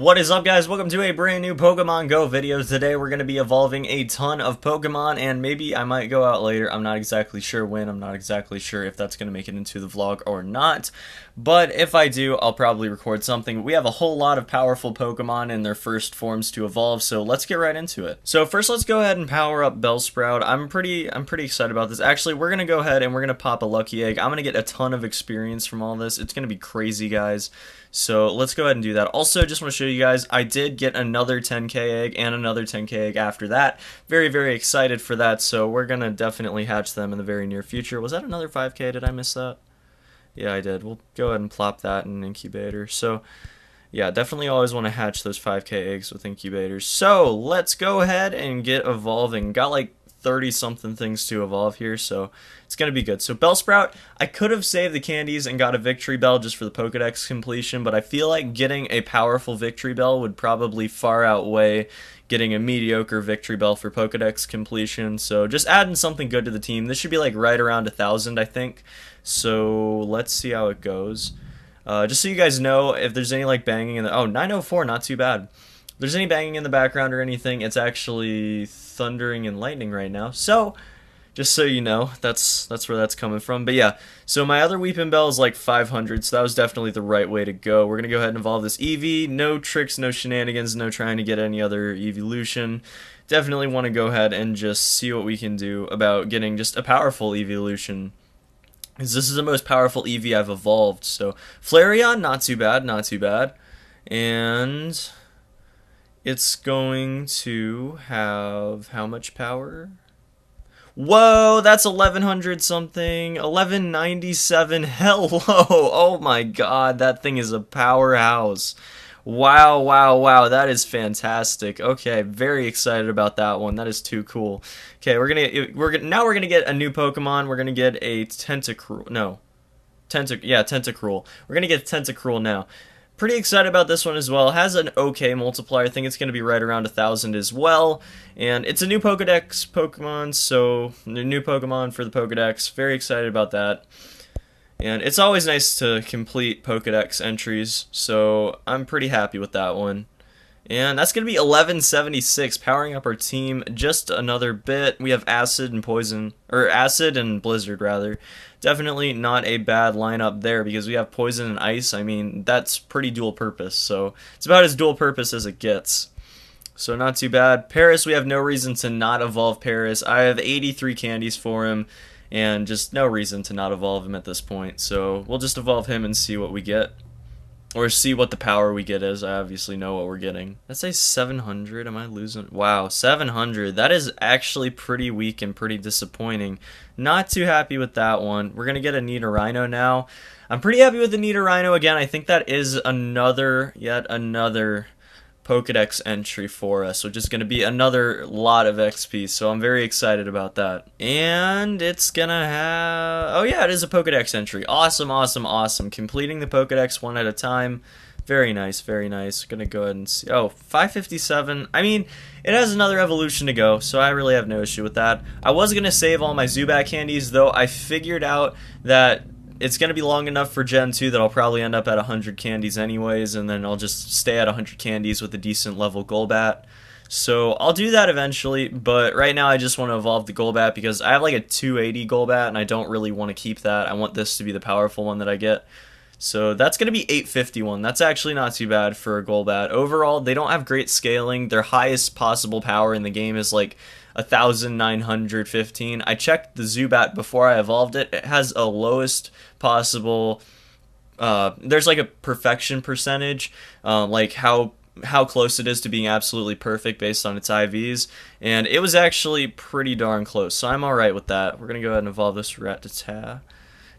What is up, guys? Welcome to a brand new Pokemon Go video. Today we're going to be evolving a ton of Pokemon, and maybe I might go out later. I'm not exactly sure when. I'm not exactly sure if that's going to make it into the vlog or not. But if I do, I'll probably record something. We have a whole lot of powerful Pokemon in their first forms to evolve, so let's get right into it. So first, let's go ahead and power up Bellsprout. I'm pretty excited about this. Actually, we're going to go ahead and we're going to pop a Lucky Egg. I'm going to get a ton of experience from all this. It's going to be crazy, guys. So let's go ahead and do that. Also, just want to show you guys, I did get another 10k egg and another 10k egg after that. Very excited for that, so we're going to definitely hatch them in the very near future. Was that another 5k? Did I miss that? Yeah, I did. We'll go ahead and plop that in an incubator. So, yeah, definitely always want to hatch those 5k eggs with incubators. So, let's go ahead and get evolving. Got like 30-something things to evolve here, so it's going to be good. So Bellsprout, I could have saved the candies and got a Victory Bell just for the Pokedex completion, but I feel like getting a powerful Victory Bell would probably far outweigh getting a mediocre Victory Bell for Pokedex completion. So just adding something good to the team. This should be like right around 1,000, I think. So let's see how it goes. Just so you guys know, if there's any like banging in the... Oh, 904, not too bad. If there's any banging in the background or anything, it's actually thundering and lightning right now. So, just so you know, that's where that's coming from. But yeah, so my other Weeping Bell is like 500, so that was definitely the right way to go. We're going to go ahead and evolve this Eevee. No tricks, no shenanigans, no trying to get any other evolution. Definitely want to go ahead and just see what we can do about getting just a powerful evolution. Because this is the most powerful Eevee I've evolved. So, Flareon, not too bad, not too bad. And it's going to have how much power? Whoa, that's 1100 something. 1197. Hello. Oh my god, that thing is a powerhouse. Wow. That is fantastic. Okay, very excited about that one. That is too cool. Okay, now we're gonna get a new Pokemon. We're gonna get a Tentacruel. No. Tentacruel. We're gonna get Tentacruel now. Pretty excited about this one as well. It has an okay multiplier. I think it's going to be right around 1,000 as well. And it's a new Pokedex Pokemon, so new Pokemon for the Pokedex. Very excited about that. And it's always nice to complete Pokedex entries, so I'm pretty happy with that one. And that's going to be 1176, powering up our team just another bit. We have Acid and Poison, or Acid and Blizzard, rather. Definitely not a bad lineup there, because we have Poison and Ice. I mean, that's pretty dual purpose, so it's about as dual purpose as it gets. So not too bad. Paris, we have no reason to not evolve Paris. I have 83 candies for him, and just no reason to not evolve him at this point. So we'll just evolve him and see what we get. Or see what the power we get is. I obviously know what we're getting. Let's say 700. Am I losing? Wow, 700. That is actually pretty weak and pretty disappointing. Not too happy with that one. We're going to get a Nidorino now. I'm pretty happy with the Nidorino again. I think that is yet another Pokedex entry for us, which is going to be another lot of XP, so I'm very excited about that. And it's going to have... Oh yeah, it is a Pokedex entry. Awesome. Completing the Pokedex one at a time. Very nice. Going to go ahead and see... Oh, 557. I mean, it has another evolution to go, so I really have no issue with that. I was going to save all my Zubat candies, though I figured out that it's going to be long enough for Gen 2 that I'll probably end up at 100 candies anyways, and then I'll just stay at 100 candies with a decent level Golbat. So I'll do that eventually, but right now I just want to evolve the Golbat because I have like a 280 Golbat, and I don't really want to keep that. I want this to be the powerful one that I get. So that's going to be 851. That's actually not too bad for a Golbat. Overall, they don't have great scaling. Their highest possible power in the game is like 1,915. I checked the Zubat before I evolved it. It has a lowest possible... there's like a perfection percentage, like how close it is to being absolutely perfect based on its IVs, and it was actually pretty darn close, so I'm alright with that. We're going to go ahead and evolve this Rattata.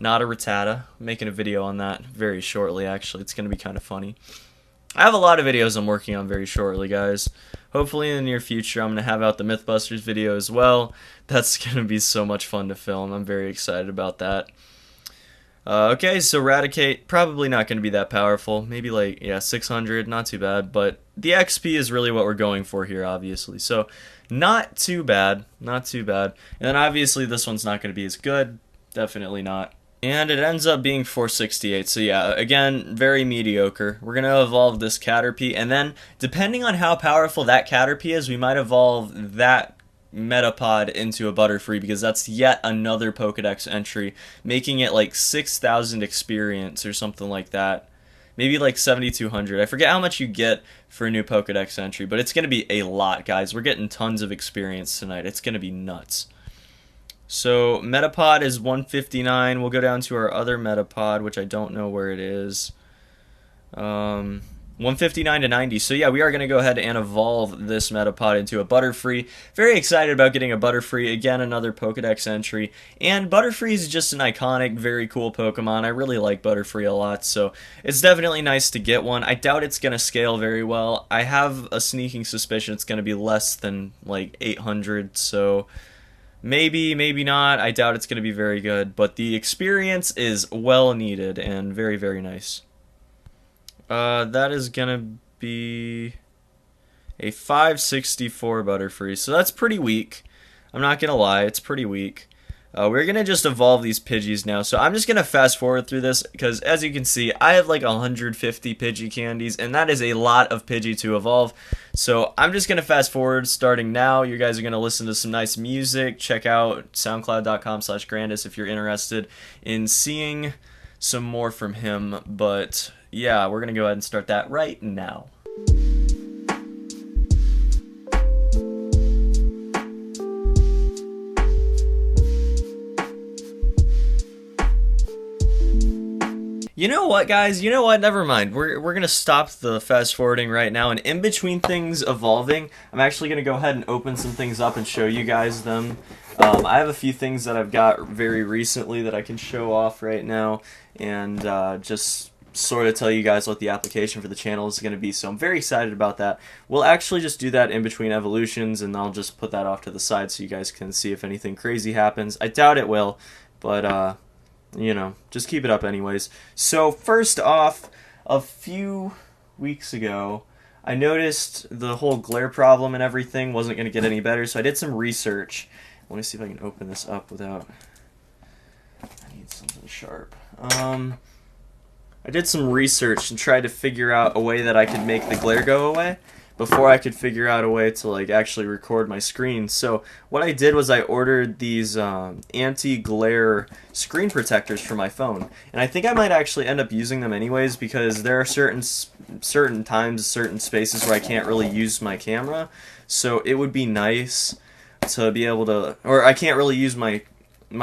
Not a Rattata. I'm making a video on that very shortly, actually. It's going to be kind of funny. I have a lot of videos I'm working on very shortly, guys. Hopefully in the near future I'm going to have out the Mythbusters video as well. That's going to be so much fun to film. I'm very excited about that. Okay, so Raticate, probably not going to be that powerful. Maybe like, yeah, 600, not too bad. But the XP is really what we're going for here, obviously. So, not too bad. And then obviously this one's not going to be as good. Definitely not. And it ends up being 468. So yeah, again, very mediocre. We're going to evolve this Caterpie, and then depending on how powerful that Caterpie is, we might evolve that Metapod into a Butterfree, because that's yet another Pokedex entry, making it like 6,000 experience or something like that. Maybe like 7,200. I forget how much you get for a new Pokedex entry, but it's going to be a lot, guys. We're getting tons of experience tonight. It's going to be nuts. So Metapod is 159. We'll go down to our other Metapod, which I don't know where it is. 159 to 90. So yeah, we are going to go ahead and evolve this Metapod into a Butterfree. Very excited about getting a Butterfree. Again, another Pokedex entry. And Butterfree is just an iconic, very cool Pokemon. I really like Butterfree a lot, so it's definitely nice to get one. I doubt it's going to scale very well. I have a sneaking suspicion it's going to be less than like 800, so maybe, maybe not. I doubt it's going to be very good, but the experience is well needed and very, very nice. That is going to be a 564 Butterfree, so that's pretty weak. I'm not going to lie, it's pretty weak. We're going to just evolve these Pidgeys now, so I'm just going to fast forward through this, because as you can see, I have like 150 Pidgey candies, and that is a lot of Pidgey to evolve. So I'm just going to fast forward starting now. You guys are going to listen to some nice music. Check out soundcloud.com/Grandace if you're interested in seeing some more from him. But yeah, we're going to go ahead and start that right now. You know what, guys? You know what? Never mind. We're going to stop the fast forwarding right now, and in between things evolving, I'm actually going to go ahead and open some things up and show you guys them. I have a few things that I've got very recently that I can show off right now, and just sort of tell you guys what the application for the channel is going to be, so I'm very excited about that. We'll actually just do that in between evolutions, and I'll just put that off to the side so you guys can see if anything crazy happens. I doubt it will, but you know, just keep it up anyways. So first off, a few weeks ago, I noticed the whole glare problem and everything wasn't going to get any better, so I did some research. Let me see if I can open this up without... I need something sharp. I did some research and tried to figure out a way that I could make the glare go away before I could figure out a way to like actually record my screen. So what I did was I ordered these anti-glare screen protectors for my phone, and I think I might actually end up using them anyways, because there are certain times, certain spaces where I can't really use my camera, so it would be nice to be able to, or I can't really use my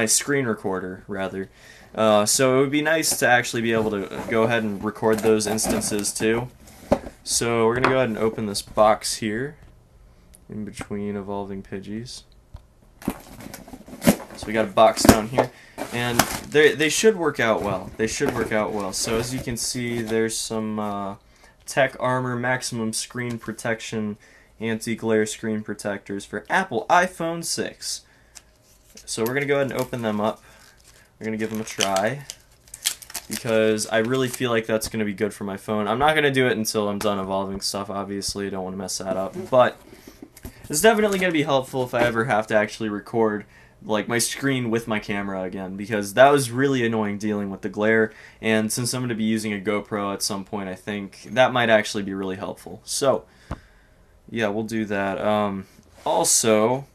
screen recorder rather. So it would be nice to actually be able to go ahead and record those instances too. So we're going to go ahead and open this box here in between evolving Pidgeys. So we got a box down here, and they should work out well. They should work out well. So as you can see, there's some Tech Armor Maximum Screen Protection Anti-Glare Screen Protectors for Apple iPhone 6. So we're going to go ahead and open them up. We're going to give them a try, because I really feel like that's going to be good for my phone. I'm not going to do it until I'm done evolving stuff, obviously. I don't want to mess that up. But it's definitely going to be helpful if I ever have to actually record like my screen with my camera again, because that was really annoying dealing with the glare. And since I'm going to be using a GoPro at some point, I think that might actually be really helpful. So, yeah, we'll do that. Also,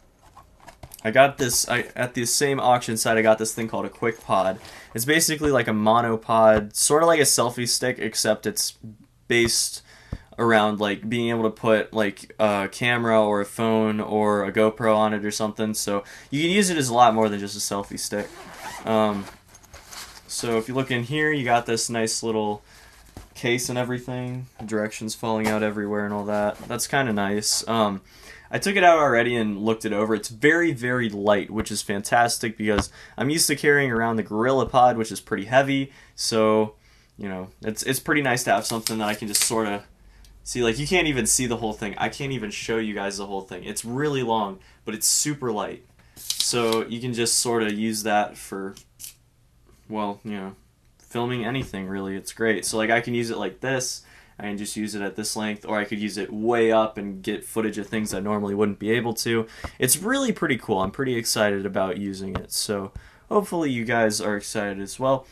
I got this, at the same auction site, I got this thing called a Quick Pod. It's basically like a monopod, sort of like a selfie stick, except it's based around like being able to put like a camera or a phone or a GoPro on it or something. So you can use it as a lot more than just a selfie stick. So if you look in here, you got this nice little case and everything. Directions falling out everywhere and all that. That's kind of nice. I took it out already and looked it over. It's very, very light, which is fantastic because I'm used to carrying around the Gorilla Pod, which is pretty heavy. So, you know, it's pretty nice to have something that I can just sort of see. Like, you can't even see the whole thing. I can't even show you guys the whole thing. It's really long, but it's super light. So you can just sort of use that for, well, you know, filming anything, really. It's great. So, like, I can use it like this. I can just use it at this length, or I could use it way up and get footage of things I normally wouldn't be able to. It's really pretty cool. I'm pretty excited about using it. So hopefully you guys are excited as well.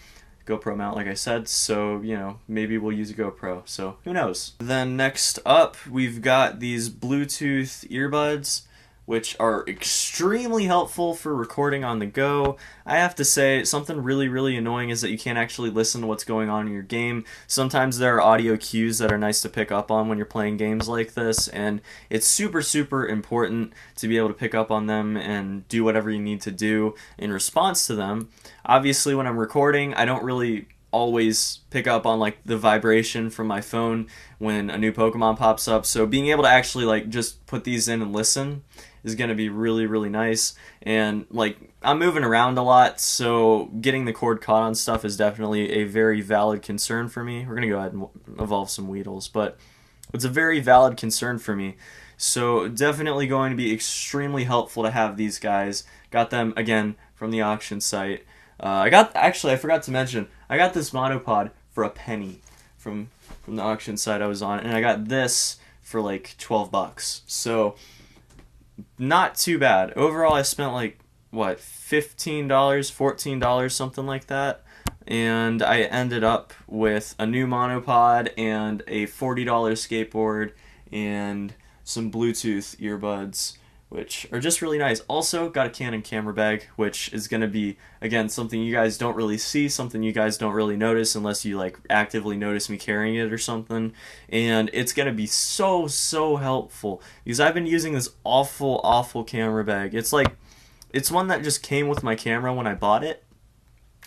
GoPro mount, like I said, so, you know, maybe we'll use a GoPro, so who knows. Then next up, we've got these Bluetooth earbuds, which are extremely helpful for recording on the go. I have to say, something really annoying is that you can't actually listen to what's going on in your game. Sometimes there are audio cues that are nice to pick up on when you're playing games like this, and it's super important to be able to pick up on them and do whatever you need to do in response to them. Obviously, when I'm recording, I don't really always pick up on like the vibration from my phone when a new Pokemon pops up, so being able to actually like just put these in and listen is going to be really nice. And like, I'm moving around a lot, so getting the cord caught on stuff is definitely a very valid concern for me. We're going to go ahead and evolve some Weedles, but it's a very valid concern for me. So definitely going to be extremely helpful to have these guys. Got them, again, from the auction site. Actually, I forgot to mention, I got this monopod for a penny from the auction site I was on, and I got this for like 12 bucks. So not too bad. Overall, I spent like, what, $15, $14, something like that. And I ended up with a new monopod and a $40 skateboard and some Bluetooth earbuds, which are just really nice. Also, got a Canon camera bag, which is going to be, again, something you guys don't really see, something you guys don't really notice unless you like actively notice me carrying it or something. And it's going to be so helpful because I've been using this awful camera bag. It's one that just came with my camera when I bought it,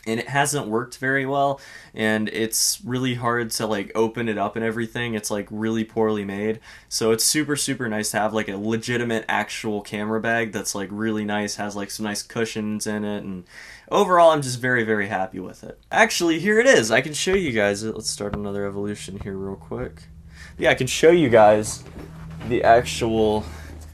and it hasn't worked very well, and it's really hard to like open it up and everything. It's like really poorly made, so it's super nice to have like a legitimate actual camera bag that's like really nice, has like some nice cushions in it, and overall I'm just very happy with it. Actually, here it is. I can show you guys it. Let's start another evolution here real quick. Yeah, I can show you guys the actual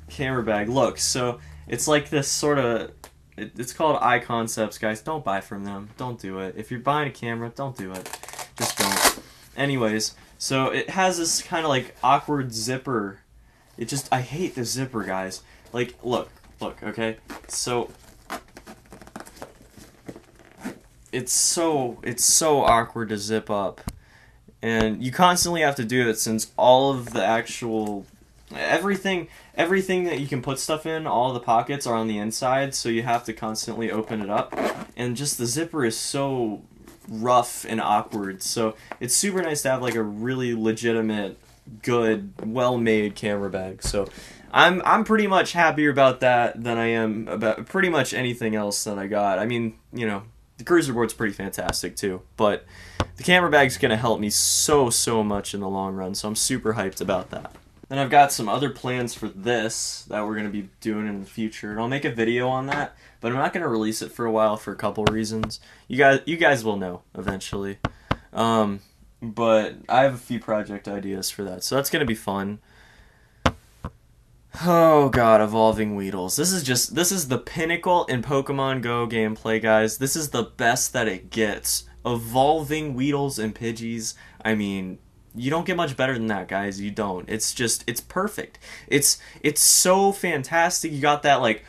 camera bag. Look, so it's like this sort of, it's called Eye Concepts, guys. Don't buy from them. Don't do it. If you're buying a camera, don't do it. Just don't. Anyways, so it has this kind of like awkward zipper. I hate the zipper, guys. Like, look, okay? So it's so awkward to zip up. And you constantly have to do it since all of the actual everything that you can put stuff in, all the pockets are on the inside, so you have to constantly open it up, and just the zipper is so rough and awkward. So it's super nice to have like a really legitimate, good, well-made camera bag. So I'm pretty much happier about that than I am about pretty much anything else that I got. I mean, you know, the cruiser board's pretty fantastic too, but the camera bag's gonna help me so much in the long run, so I'm super hyped about that. Then I've got some other plans for this that we're going to be doing in the future, and I'll make a video on that, but I'm not going to release it for a while for a couple reasons. You guys will know eventually. But I have a few project ideas for that, so that's going to be fun. Oh god, evolving Weedles. This is the pinnacle in Pokemon Go gameplay, guys. This is the best that it gets. Evolving Weedles and Pidgeys. I mean, you don't get much better than that, guys. You don't. It's perfect. It's so fantastic. You got that like,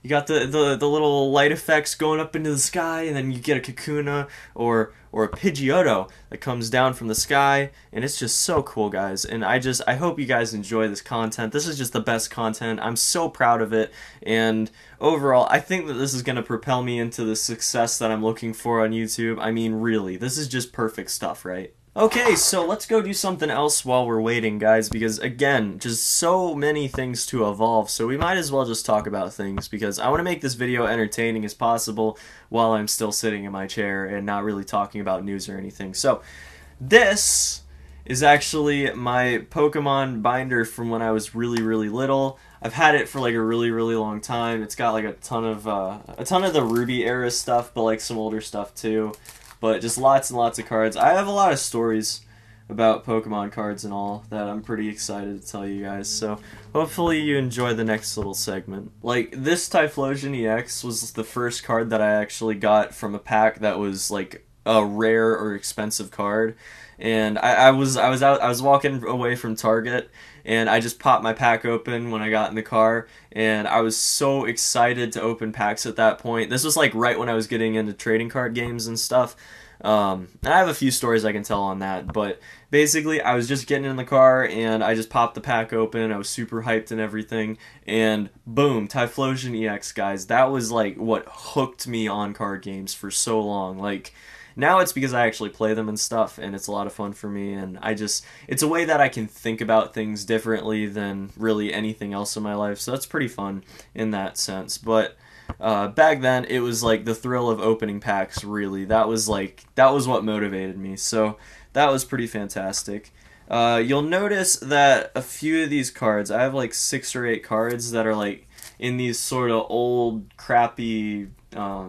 you got the little light effects going up into the sky, and then you get a Kakuna or a Pidgeotto that comes down from the sky, and it's just so cool, guys. And I hope you guys enjoy this content. This is just the best content. I'm so proud of it, and overall, I think that this is going to propel me into the success that I'm looking for on YouTube. I mean, really, this is just perfect stuff, right? Okay, so let's go do something else while we're waiting, guys, because, again, just so many things to evolve, so we might as well just talk about things, because I want to make this video entertaining as possible while I'm still sitting in my chair and not really talking about news or anything. So, this is actually my Pokemon binder from when I was really little. I've had it for like a really long time. It's got like a ton of the Ruby era stuff, but like some older stuff too. But just lots and lots of cards. I have a lot of stories about Pokemon cards and all that I'm pretty excited to tell you guys. So hopefully you enjoy the next little segment. Like, this Typhlosion EX was the first card that I actually got from a pack that was like a rare or expensive card. and I was walking away from Target, and I just popped my pack open when I got in the car, and I was so excited to open packs at that point. This was like right when I was getting into trading card games and stuff. And I have a few stories I can tell on that, but basically I was just getting in the car and I just popped the pack open. I was super hyped and everything, and boom, Typhlosion EX, guys. That was like what hooked me on card games for so long. Like, now it's because I actually play them and stuff, and it's a lot of fun for me, and it's a way that I can think about things differently than really anything else in my life, so that's pretty fun in that sense. But back then, it was like the thrill of opening packs, really. That was what motivated me, so that was pretty fantastic. You'll notice that a few of these cards, I have like 6 or 8 cards that are like in these sort of old, crappy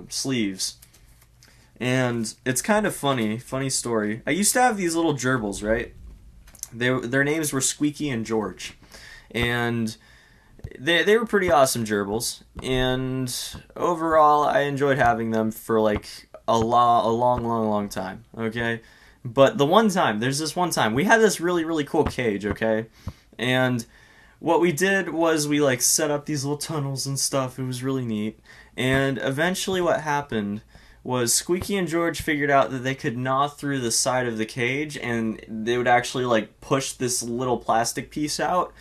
sleeves. And it's kind of funny story. I used to have these little gerbils, right? Their names were Squeaky and George. And they were pretty awesome gerbils. And overall, I enjoyed having them for like a long time, okay? But there's this one time, we had this really cool cage, okay? And what we did was we like set up these little tunnels and stuff. It was really neat. And eventually what happened was Squeaky and George figured out that they could gnaw through the side of the cage, and they would actually like push this little plastic piece out,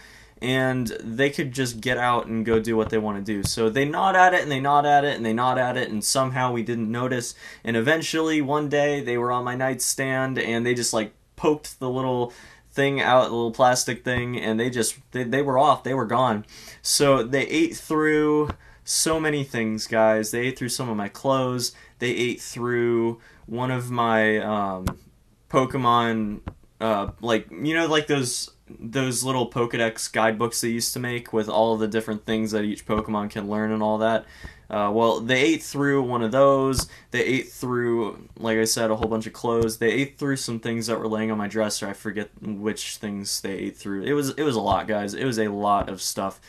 and they could just get out and go do what they want to do. So they gnawed at it, and they gnawed at it, and they gnawed at it, and somehow we didn't notice. And eventually, one day, they were on my nightstand, and they just like poked the little thing out, the little plastic thing, and they were off. They were gone. So they ate through so many things, guys. They ate through some of my clothes. They ate through one of my Pokemon, like, you know, like those little Pokedex guidebooks they used to make with all the different things that each Pokemon can learn and all that. Well, they ate through one of those. They ate through, like I said, a whole bunch of clothes. They ate through some things that were laying on my dresser. I forget which things they ate through. It was a lot, guys. It was a lot of stuff.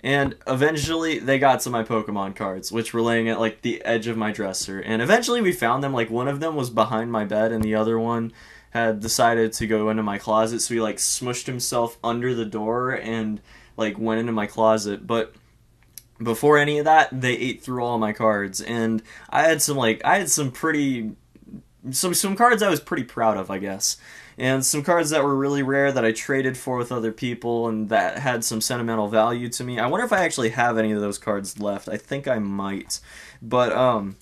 And eventually they got to my Pokemon cards, which were laying at like the edge of my dresser. And eventually we found them. Like, one of them was behind my bed, and the other one had decided to go into my closet. So he like smushed himself under the door and like went into my closet. But before any of that, they ate through all my cards. And I had some cards I was pretty proud of, I guess. And some cards that were really rare that I traded for with other people and that had some sentimental value to me. I wonder if I actually have any of those cards left. I think I might. But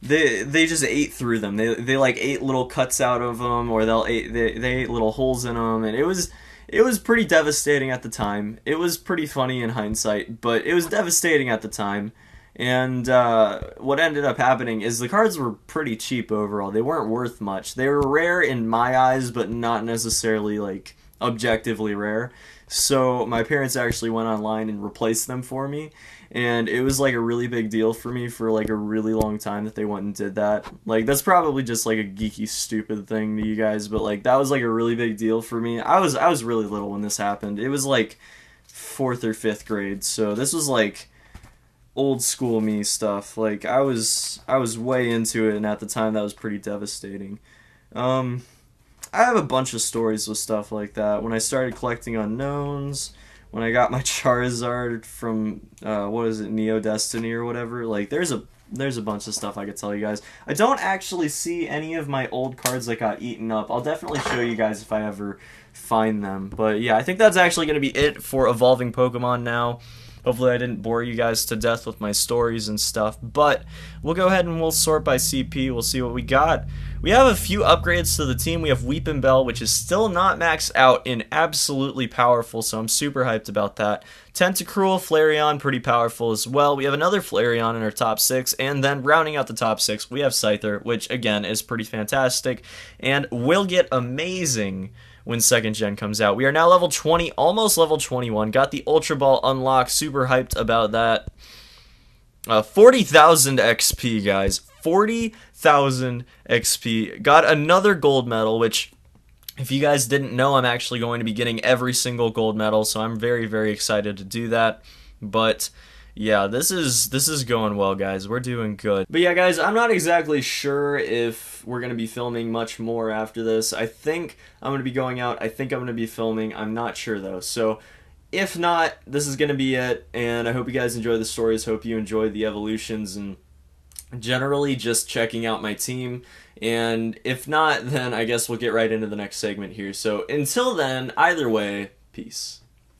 they just ate through them. They like ate little cuts out of them, or they ate little holes in them, and it was pretty devastating at the time. It was pretty funny in hindsight, but it was devastating at the time. And what ended up happening is the cards were pretty cheap overall. They weren't worth much. They were rare in my eyes, but not necessarily like objectively rare. So my parents actually went online and replaced them for me. And it was like a really big deal for me for like a really long time that they went and did that. Like, that's probably just like a geeky, stupid thing to you guys, but like that was like a really big deal for me. I was really little when this happened. It was like 4th or 5th grade, so this was like old school me stuff. Like, I was way into it, and at the time that was pretty devastating. I have a bunch of stories with stuff like that. When I started collecting unknowns, when I got my Charizard from what is it, Neo Destiny or whatever, like there's a bunch of stuff I could tell you guys. I don't actually see any of my old cards that got eaten up. I'll definitely show you guys if I ever find them. But yeah, I think that's actually going to be it for Evolving Pokemon now. Hopefully I didn't bore you guys to death with my stories and stuff, but we'll go ahead and we'll sort by CP. We'll see what we got. We have a few upgrades to the team. We have Weepinbell, which is still not maxed out and absolutely powerful, so I'm super hyped about that. Tentacruel, Flareon, pretty powerful as well. We have another Flareon in our top 6, and then rounding out the top 6, we have Scyther, which again is pretty fantastic, and will get amazing when 2nd gen comes out. We are now level 20, almost level 21. Got the Ultra Ball unlocked. Super hyped about that. 40,000 XP, guys. 40,000 XP. Got another gold medal, which, if you guys didn't know, I'm actually going to be getting every single gold medal, so I'm very, very excited to do that. But Yeah, this is going well, guys. We're doing good. But yeah, guys, I'm not exactly sure if we're gonna be filming much more after this. I think I'm gonna be going out. I think I'm gonna be filming. I'm not sure though. So if not, this is gonna be it. And I hope you guys enjoy the stories. Hope you enjoy the evolutions and generally just checking out my team. And if not, then I guess we'll get right into the next segment here. So until then, either way, peace.